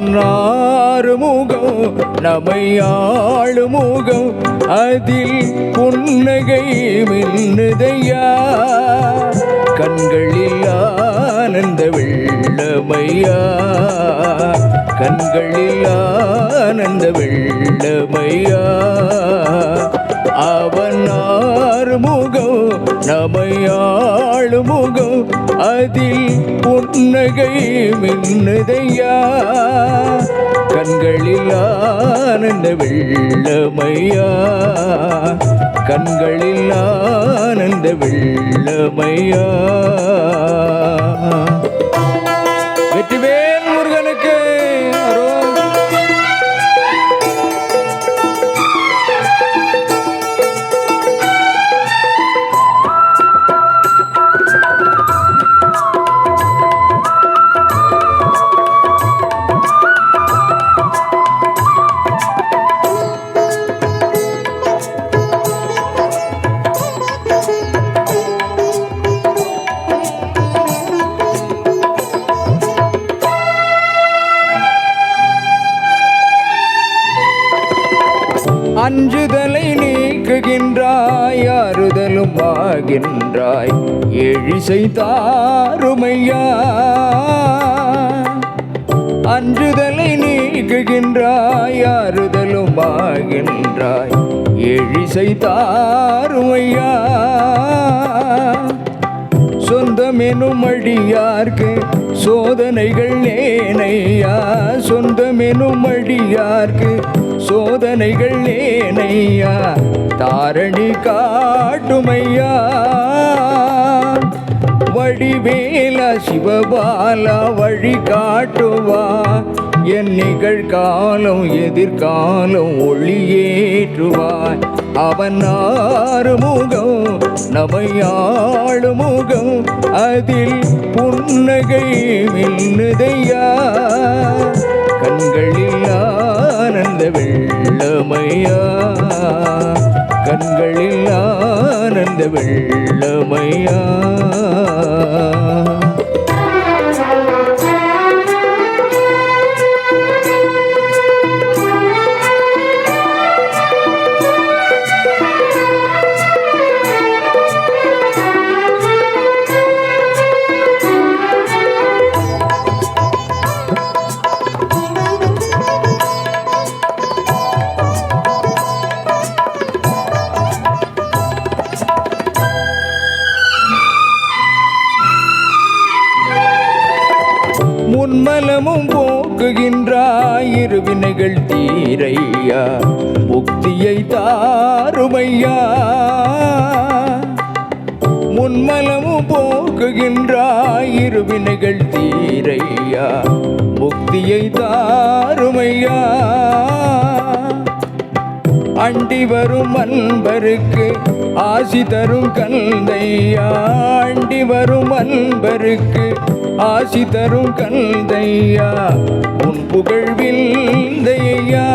அவன் ஆறுமுகம் நமையாளுமுகம் அதில் புன்னகை மின்னுதையா கண்களில் ஆனந்த வெள்ளமையா கண்களில் ஆனந்த வெள்ளமையா அவன் ஆறுமுகம் நமையாளுமுகம் அதில் புன்னகை மின்னுதையா கண்களில் ஆனந்த வெள்ளமையா கண்களில் ஆனந்த வெள்ளமையா. வெற்றிவேல் முருகனுக்கு அஞ்சுதலை நீக்குகின்றாய் ஆறுதலும் ஆகின்றாய் எழிசை தாருமையா அஞ்சுதலை நீக்குகின்றாய் ஆறுதலும் ஆகின்றாய் எழிசை தாருமையா சொந்தமெனும் அடியார்க்கு சோதனைகள் ஏனையா சொந்தமெனும் அடியார்க்கு சோதனைகள் ஏனையா தாரணி காட்டுமையா வடிவேலா சிவபாலா வழி காட்டுவா என் நிகழ்காலம் எதிர்காலம் ஒளியேற்றுவாய் அவன் ஆறுமுகம் நமையாளுமுகம் அதில் புன்னகை மின்னுதையா கண்களில் ஆனந்த வெள்ளமையா கண்களில் ஆனந்த வெள்ளமையா. முன்மலமும் போக்குகின்றாய் இருவினைகள் தீரையா முக்தியை தாருமையா முன்மலமும் போக்குகின்றாய் இருவினைகள் தீரையா முக்தியை தாருமையா அண்டி வரும் அன்பருக்கு ஆசி தரும் கந்தையா அண்டி வரும் அன்பருக்கு ஆசி தரும் கந்தையா உன் புகழ்வில்தையா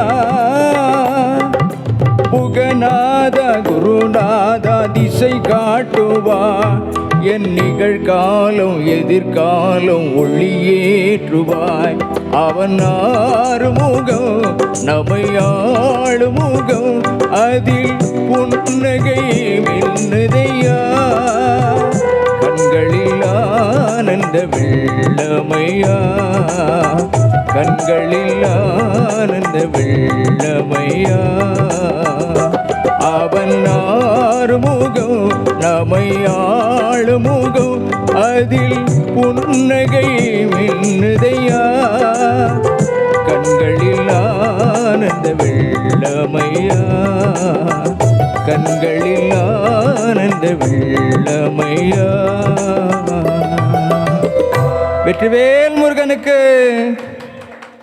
புகநாதா குருநாதா திசை காட்டுவா என் நிகழ்காலம் எதிர்காலம் ஒளியேற்றுவாய் அவன் ஆறுமுகம் நமையாளுமுகம் அதில் புன்னகை மின்னுதையா கண்களில் ஆனந்த வெள்ளமையா கண்களில் ஆனந்த வெள்ளமையா அவன் ஆறுமுகம் நமையாளுமுகம் அதில் புன்னகை மின்னுதையா கண்களில் ஆனந்த வெள்ளமையா கண்களில் ஆனந்த வெள்ளமையா. வெற்றிவேல் முருகனுக்கு